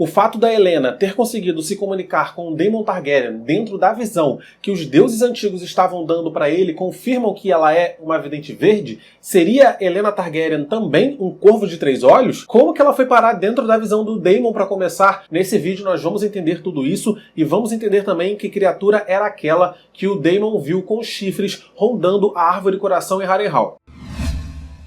O fato da Helaena ter conseguido se comunicar com o Daemon Targaryen dentro da visão que os deuses antigos estavam dando para ele confirmam que ela é uma vidente verde? Seria Helaena Targaryen também um corvo de 3 olhos? Como que ela foi parar dentro da visão do Daemon para começar? Nesse vídeo nós vamos entender tudo isso e vamos entender também que criatura era aquela que o Daemon viu com chifres rondando a Árvore Coração em Harrenhal.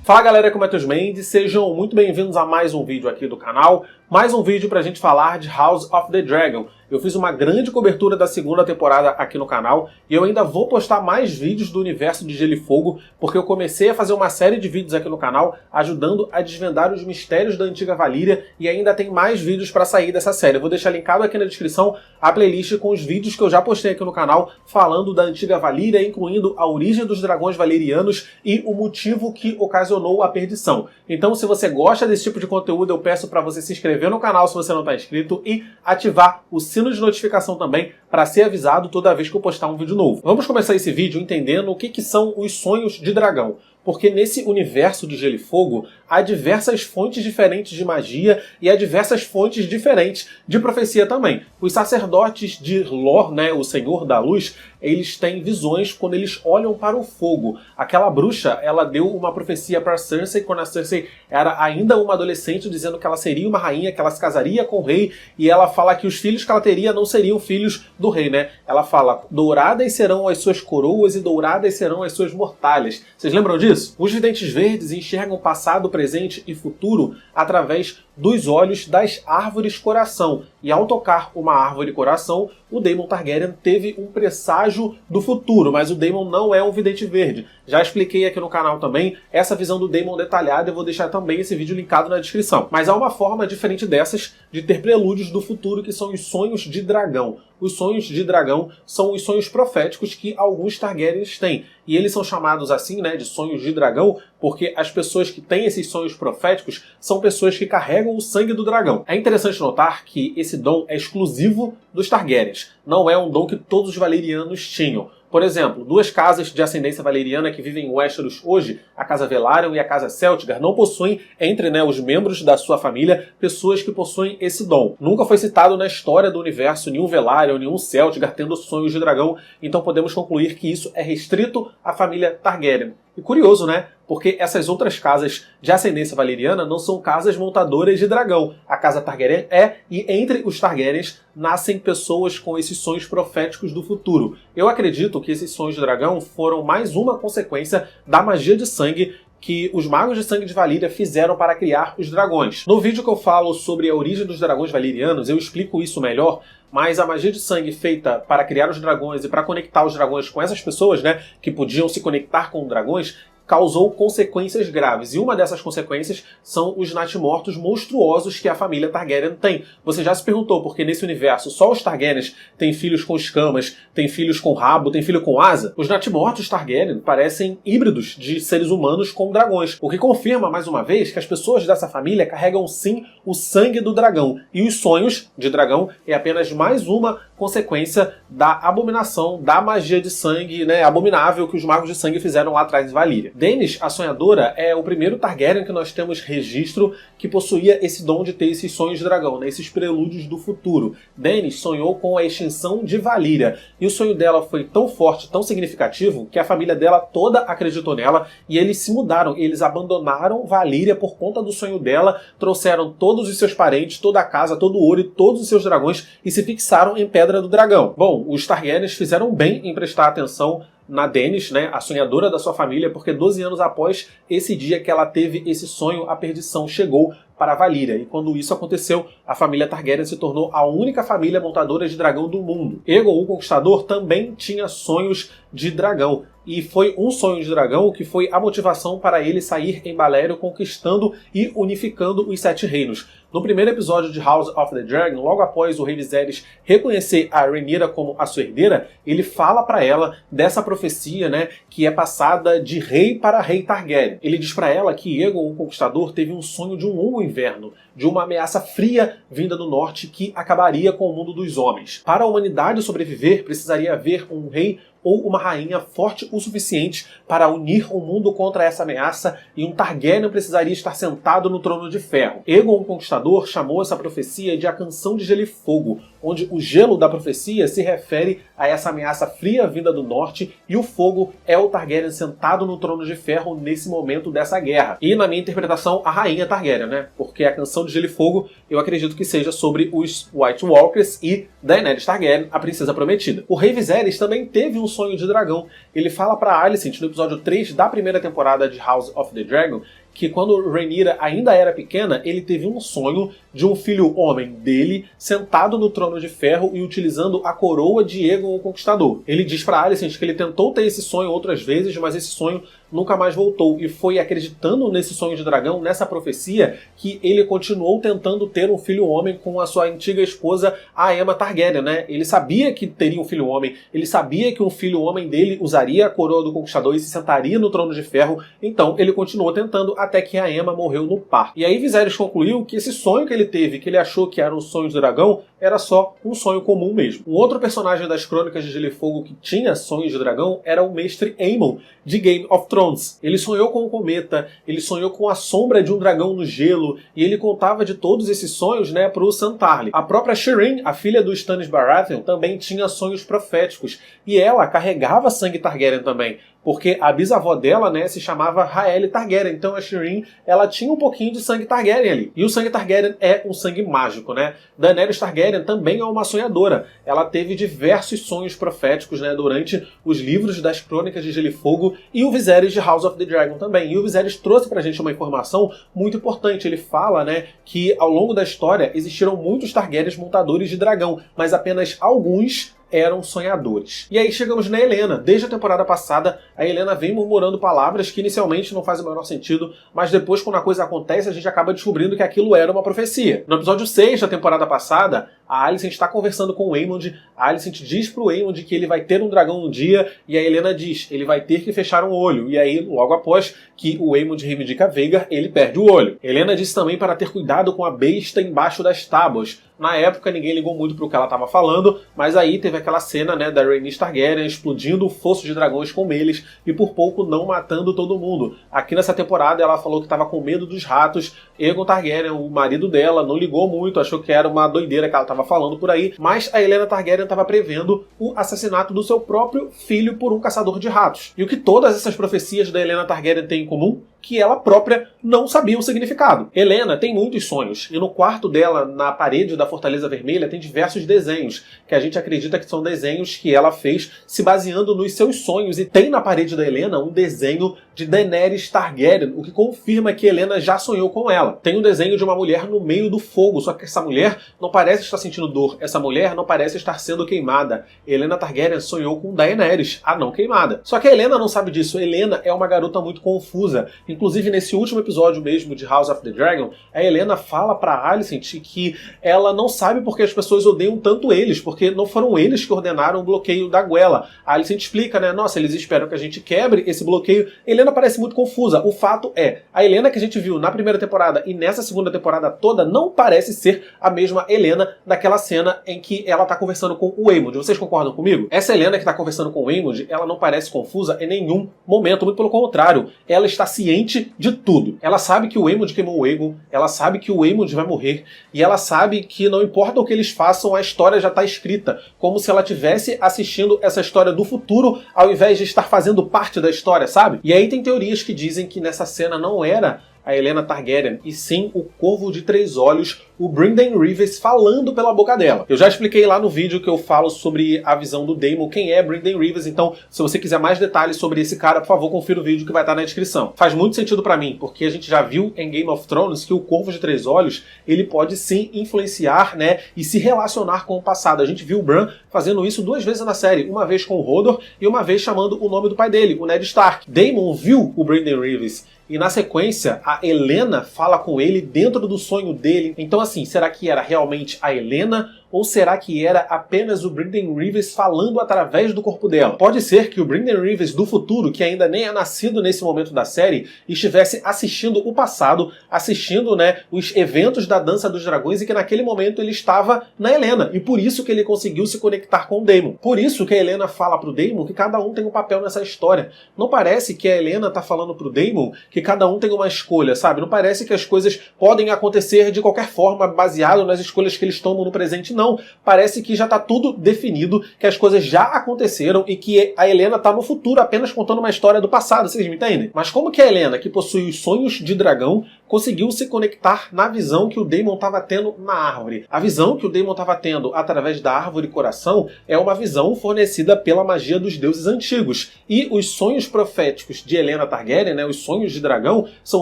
Fala galera, aqui é o Matheus Mendes, sejam muito bem-vindos a mais um vídeo aqui do canal, mais um vídeo pra gente falar de House of the Dragon. Eu fiz uma grande cobertura da segunda temporada aqui no canal e eu ainda vou postar mais vídeos do universo de Gelo e Fogo, porque eu comecei a fazer uma série de vídeos aqui no canal ajudando a desvendar os mistérios da antiga Valíria e ainda tem mais vídeos pra sair dessa série. Eu vou deixar linkado aqui na descrição a playlist com os vídeos que eu já postei aqui no canal falando da antiga Valíria, incluindo a origem dos dragões valerianos e o motivo que ocasionou a perdição. Então, se você gosta desse tipo de conteúdo, eu peço para você se inscrever no canal se você não está inscrito e ativar o sino de notificação também para ser avisado toda vez que eu postar um vídeo novo. Vamos começar esse vídeo entendendo o que são os sonhos de dragão. Porque nesse universo de Gelo e Fogo há diversas fontes diferentes de magia e há diversas fontes diferentes de profecia também. Os sacerdotes de Lor, né, o Senhor da Luz, eles têm visões quando eles olham para o fogo. Aquela bruxa, ela deu uma profecia para Cersei quando a Cersei era ainda uma adolescente, dizendo que ela seria uma rainha, que ela se casaria com o rei, e ela fala que os filhos que ela teria não seriam filhos do rei, né? Ela fala, douradas serão as suas coroas e douradas serão as suas mortalhas. Vocês lembram disso? Os videntes verdes enxergam passado, presente e futuro através dos olhos das árvores coração. E ao tocar uma árvore coração, o Daemon Targaryen teve um presságio do futuro, mas o Daemon não é um vidente verde. Já expliquei aqui no canal também essa visão do Daemon detalhada, eu vou deixar também esse vídeo linkado na descrição. Mas há uma forma diferente dessas de ter prelúdios do futuro, que são os sonhos de dragão. Os sonhos de dragão são os sonhos proféticos que alguns Targaryens têm. E eles são chamados assim, né, de sonhos de dragão, porque as pessoas que têm esses sonhos proféticos são pessoas que carregam o sangue do dragão. É interessante notar que esse dom é exclusivo dos Targaryens. Não é um dom que todos os valerianos tinham. Por exemplo, duas casas de ascendência valeriana que vivem em Westeros hoje, a Casa Velaryon e a Casa Celtigar, não possuem, entre os membros da sua família, pessoas que possuem esse dom. Nunca foi citado na história do universo nenhum Velaryon, nenhum Celtigar tendo sonhos de dragão, então podemos concluir que isso é restrito à família Targaryen. E curioso, né? Porque essas outras casas de ascendência valeriana não são casas montadoras de dragão. A casa Targaryen é, e entre os Targaryens nascem pessoas com esses sonhos proféticos do futuro. Eu acredito que esses sonhos de dragão foram mais uma consequência da magia de sangue que os magos de sangue de Valíria fizeram para criar os dragões. No vídeo que eu falo sobre a origem dos dragões valerianos, eu explico isso melhor, mas a magia de sangue feita para criar os dragões e para conectar os dragões com essas pessoas, né, que podiam se conectar com dragões, causou consequências graves. E uma dessas consequências são os natimortos monstruosos que a família Targaryen tem. Você já se perguntou por que nesse universo só os Targaryens têm filhos com escamas, têm filhos com rabo, têm filho com asa? Os natimortos Targaryen parecem híbridos de seres humanos com dragões, o que confirma mais uma vez que as pessoas dessa família carregam sim o sangue do dragão. E os sonhos de dragão é apenas mais uma consequência da abominação, da magia de sangue, né, abominável que os magos de sangue fizeram lá atrás em Valíria. Daenerys, a Sonhadora, é o primeiro Targaryen que nós temos registro que possuía esse dom de ter esses sonhos de dragão, né, esses prelúdios do futuro. Daenerys sonhou com a extinção de Valíria, e o sonho dela foi tão forte, tão significativo, que a família dela toda acreditou nela, e eles se mudaram, eles abandonaram Valíria por conta do sonho dela, trouxeram todos os seus parentes, toda a casa, todo o ouro e todos os seus dragões, e se fixaram em Pedra do Dragão. Bom, os Targaryens fizeram bem em prestar atenção na Daenerys, né, a sonhadora da sua família, porque 12 anos após esse dia que ela teve esse sonho, a perdição chegou para Valíria. E quando isso aconteceu, a família Targaryen se tornou a única família montadora de dragão do mundo. Aegon, o Conquistador, também tinha sonhos de dragão. E foi um sonho de dragão que foi a motivação para ele sair em Balério conquistando e unificando os 7 reinos. No primeiro episódio de House of the Dragon, logo após o rei Viserys reconhecer a Rhaenyra como a sua herdeira, ele fala para ela dessa profecia, né, que é passada de rei para rei Targaryen. Ele diz para ela que Aegon, o Conquistador, teve um sonho de um longo inverno, de uma ameaça fria vinda do norte que acabaria com o mundo dos homens. Para a humanidade sobreviver, precisaria haver um rei ou uma rainha forte o suficiente para unir o mundo contra essa ameaça, e um Targaryen precisaria estar sentado no trono de ferro. Aegon o Conquistador chamou essa profecia de a Canção de Gelo e Fogo, onde o gelo da profecia se refere a essa ameaça fria vinda do norte, e o fogo é o Targaryen sentado no trono de ferro nesse momento dessa guerra. E na minha interpretação, a rainha Targaryen, né? Porque a Canção de Gelo e Fogo, eu acredito que seja sobre os White Walkers e Daenerys Targaryen, a princesa prometida. O rei Viserys também teve um sonho de dragão. Ele fala para Alicent no episódio 3 da primeira temporada de House of the Dragon que quando Rhaenyra ainda era pequena, ele teve um sonho de um filho homem dele sentado no trono de ferro e utilizando a coroa de Aegon o Conquistador. Ele diz para Alicent que ele tentou ter esse sonho outras vezes, mas esse sonho nunca mais voltou, e foi acreditando nesse sonho de dragão, nessa profecia, que ele continuou tentando ter um filho homem com a sua antiga esposa, a Aemma Targaryen, né? Ele sabia que teria um filho homem, ele sabia que um filho homem dele usaria a coroa do Conquistador e se sentaria no trono de ferro, então ele continuou tentando até que a Aemma morreu no parto. E aí Viserys concluiu que esse sonho que ele teve, que ele achou que era um sonho de dragão, era só um sonho comum mesmo. Um outro personagem das Crônicas de Gelo e Fogo que tinha sonhos de dragão era o mestre Aemon, de Game of Thrones. Ele sonhou com um cometa, ele sonhou com a sombra de um dragão no gelo, e ele contava de todos esses sonhos, né, pro Santarli. A própria Shireen, a filha do Stannis Baratheon, também tinha sonhos proféticos, e ela carregava sangue Targaryen também, porque a bisavó dela, né, se chamava Rhaelle Targaryen, então a Shireen, ela tinha um pouquinho de sangue Targaryen ali. E o sangue Targaryen é um sangue mágico, né? Daenerys Targaryen também é uma sonhadora. Ela teve diversos sonhos proféticos, né, durante os livros das Crônicas de Gelo e Fogo, e o Viserys de House of the Dragon também. E o Viserys trouxe pra gente uma informação muito importante. Ele fala, né, que ao longo da história existiram muitos Targaryens montadores de dragão, mas apenas alguns eram sonhadores. E aí chegamos na Helaena. Desde a temporada passada, a Helaena vem murmurando palavras que inicialmente não fazem o menor sentido, mas depois, quando a coisa acontece, a gente acaba descobrindo que aquilo era uma profecia. No episódio 6 da temporada passada, a Alicent está conversando com o Aemond, a Alicent diz pro Aemond que ele vai ter um dragão um dia, e a Helaena diz, ele vai ter que fechar um olho, e aí, logo após que o Aemond reivindica Vhagar, ele perde o olho. Helaena disse também para ter cuidado com a besta embaixo das tábuas. Na época, ninguém ligou muito pro que ela estava falando, mas aí teve aquela cena, né, da Rhaenys Targaryen explodindo o fosso de dragões com eles e por pouco não matando todo mundo. Aqui nessa temporada, ela falou que estava com medo dos ratos. Aegon Targaryen, o marido dela, não ligou muito, achou que era uma doideira que ela estava falando por aí, mas a Helaena Targaryen estava prevendo o assassinato do seu próprio filho por um caçador de ratos. E o que todas essas profecias da Helaena Targaryen têm em comum? Que ela própria não sabia o significado. Helaena tem muitos sonhos, e no quarto dela, na parede da Fortaleza Vermelha, tem diversos desenhos, que a gente acredita que são desenhos que ela fez se baseando nos seus sonhos, e tem na parede da Helaena um desenho de Daenerys Targaryen, o que confirma que Helaena já sonhou com ela. Tem um desenho de uma mulher no meio do fogo, só que essa mulher não parece estar sentindo dor, essa mulher não parece estar sendo queimada. Helaena Targaryen sonhou com Daenerys, a não queimada. Só que a Helaena não sabe disso. Helaena é uma garota muito confusa. Inclusive, nesse último episódio mesmo de House of the Dragon, a Helaena fala pra Alicent que ela não sabe porque as pessoas odeiam tanto eles, porque não foram eles que ordenaram o bloqueio da Guela. A Alicent explica, né? Nossa, eles esperam que a gente quebre esse bloqueio. Helaena parece muito confusa. O fato é, a Helaena que a gente viu na primeira temporada e nessa segunda temporada toda não parece ser a mesma Helaena daquela cena em que ela tá conversando com o Aemond. Vocês concordam comigo? Essa Helaena que tá conversando com o Aemond, ela não parece confusa em nenhum momento, muito pelo contrário. Ela está ciente de tudo. Ela sabe que o Aemond queimou o Aegon, ela sabe que o Aemond vai morrer, e ela sabe que não importa o que eles façam, a história já está escrita, como se ela estivesse assistindo essa história do futuro, ao invés de estar fazendo parte da história, sabe? E aí tem teorias que dizem que nessa cena não era a Helaena Targaryen, e sim o Corvo de Três Olhos, o Brynden Rivers, falando pela boca dela. Eu já expliquei lá no vídeo que eu falo sobre a visão do Daemon, quem é Brynden Rivers, então se você quiser mais detalhes sobre esse cara, por favor, confira o vídeo que vai estar na descrição. Faz muito sentido pra mim, porque a gente já viu em Game of Thrones que o Corvo de Três Olhos, ele pode sim influenciar, né, e se relacionar com o passado. A gente viu o Bran fazendo isso 2 vezes na série, uma vez com o Hodor e uma vez chamando o nome do pai dele, o Ned Stark. Daemon viu o Brynden Rivers, e na sequência, a Helaena fala com ele dentro do sonho dele. Então assim, será que era realmente a Helaena Ou será que era apenas o Brynden Reeves falando através do corpo dela? Pode ser que o Brynden Reeves do futuro, que ainda nem é nascido nesse momento da série, estivesse assistindo o passado, assistindo, os eventos da Dança dos Dragões, e que naquele momento ele estava na Helena. E por isso que ele conseguiu se conectar com o Daemon. Por isso que a Helena fala pro Daemon que cada um tem um papel nessa história. Não parece que a Helena tá falando pro Daemon que cada um tem uma escolha, sabe? Não parece que as coisas podem acontecer de qualquer forma, baseado nas escolhas que eles tomam no presente, não. Parece que já tá tudo definido, que as coisas já aconteceram e que a Helena tá no futuro apenas contando uma história do passado, vocês me entendem? Mas como que a Helena, que possui os sonhos de dragão, conseguiu se conectar na visão que o Daemon estava tendo na árvore? A visão que o Daemon estava tendo através da árvore coração é uma visão fornecida pela magia dos deuses antigos. E os sonhos proféticos de Helena Targaryen, os sonhos de dragão, são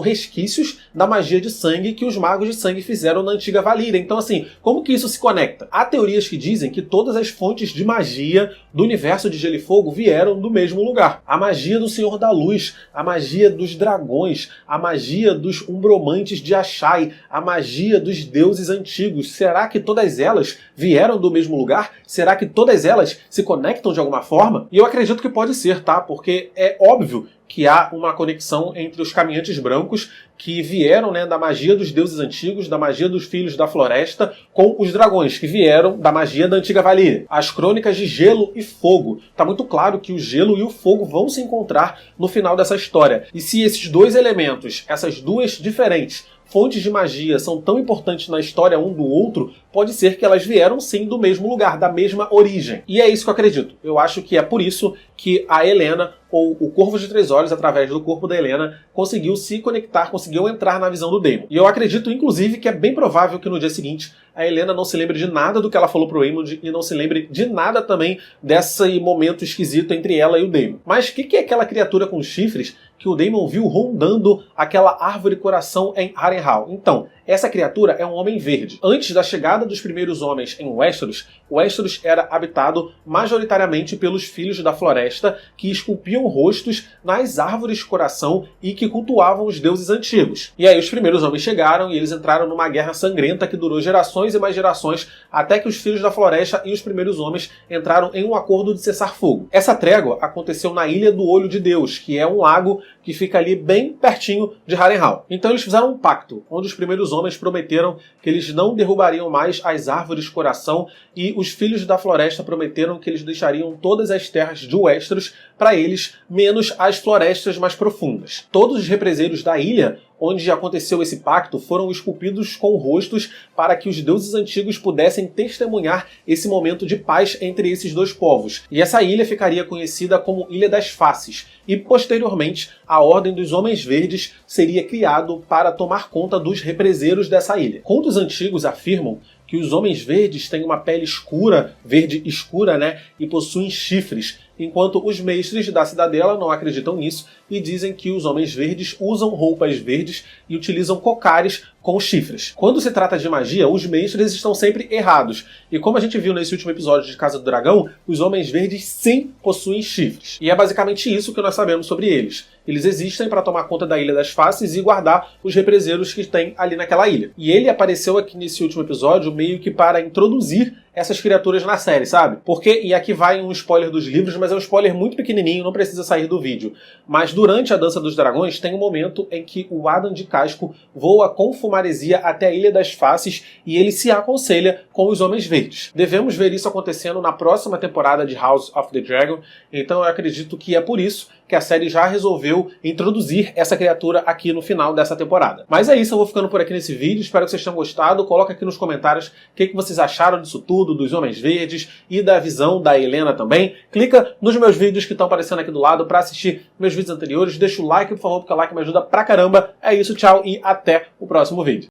resquícios da magia de sangue que os magos de sangue fizeram na antiga Valíria. Então, assim, como que isso se conecta? Há teorias que dizem que todas as fontes de magia do universo de Gelo e Fogo vieram do mesmo lugar. A magia do Senhor da Luz, a magia dos dragões, a magia dos umbromantes de Ashai, a magia dos deuses antigos. Será que todas elas vieram do mesmo lugar? Será que todas elas se conectam de alguma forma? E eu acredito que pode ser, tá? Porque é óbvio que há uma conexão entre os caminhantes brancos que vieram da magia dos deuses antigos, da magia dos filhos da floresta, com os dragões, que vieram da magia da antiga Valíria. As crônicas de Gelo e Fogo. Tá muito claro que o gelo e o fogo vão se encontrar no final dessa história. E se esses dois elementos, essas duas diferentes fontes de magia, são tão importantes na história um do outro, pode ser que elas vieram sim do mesmo lugar, da mesma origem. E é isso que eu acredito. Eu acho que é por isso que a Helena, ou o Corvo de Três Olhos, através do corpo da Helena, conseguiu se conectar, conseguiu entrar na visão do Daemon. E eu acredito, inclusive, que é bem provável que no dia seguinte a Helena não se lembre de nada do que ela falou pro Aemond e não se lembre de nada também desse momento esquisito entre ela e o Daemon. Mas o que é aquela criatura com chifres que o Daemon viu rondando aquela árvore coração em Harrenhal? Então, essa criatura é um homem verde. Antes da chegada dos primeiros homens em Westeros, Westeros era habitado majoritariamente pelos filhos da floresta que esculpiam rostos nas árvores coração e que cultuavam os deuses antigos. E aí os primeiros homens chegaram e eles entraram numa guerra sangrenta que durou gerações e mais gerações, até que os filhos da floresta e os primeiros homens entraram em um acordo de cessar fogo. Essa trégua aconteceu na Ilha do Olho de Deus, que é um lago que fica ali bem pertinho de Harrenhal. Então eles fizeram um pacto, onde os primeiros homens prometeram que eles não derrubariam mais as árvores coração, e os filhos da floresta prometeram que eles deixariam todas as terras de Westeros para eles, menos as florestas mais profundas. Todos os represeiros da ilha onde aconteceu esse pacto foram esculpidos com rostos para que os deuses antigos pudessem testemunhar esse momento de paz entre esses dois povos. E essa ilha ficaria conhecida como Ilha das Faces. E, posteriormente, a Ordem dos Homens Verdes seria criado para tomar conta dos represeiros dessa ilha. Contos antigos afirmam que os Homens Verdes têm uma pele escura, verde escura, e possuem chifres, enquanto os mestres da Cidadela não acreditam nisso e dizem que os Homens Verdes usam roupas verdes e utilizam cocares com chifres. Quando se trata de magia, os mestres estão sempre errados. E como a gente viu nesse último episódio de Casa do Dragão, os Homens Verdes sim possuem chifres. E é basicamente isso que nós sabemos sobre eles. Eles existem para tomar conta da Ilha das Faces e guardar os represeiros que tem ali naquela ilha. E ele apareceu aqui nesse último episódio meio que para introduzir essas criaturas na série, sabe? Porque, e aqui vai um spoiler dos livros, mas é um spoiler muito pequenininho, não precisa sair do vídeo. Mas durante a Dança dos Dragões tem um momento em que o Adam de Casco voa com fumaresia até a Ilha das Faces e ele se aconselha com os Homens Verdes. Devemos ver isso acontecendo na próxima temporada de House of the Dragon, então eu acredito que é por isso que a série já resolveu introduzir essa criatura aqui no final dessa temporada. Mas é isso, eu vou ficando por aqui nesse vídeo, espero que vocês tenham gostado. Coloca aqui nos comentários o que vocês acharam disso tudo, dos Homens Verdes e da visão da Helena também. Clica nos meus vídeos que estão aparecendo aqui do lado para assistir meus vídeos anteriores. Deixa o like, por favor, porque o like me ajuda pra caramba. É isso, tchau e até o próximo vídeo.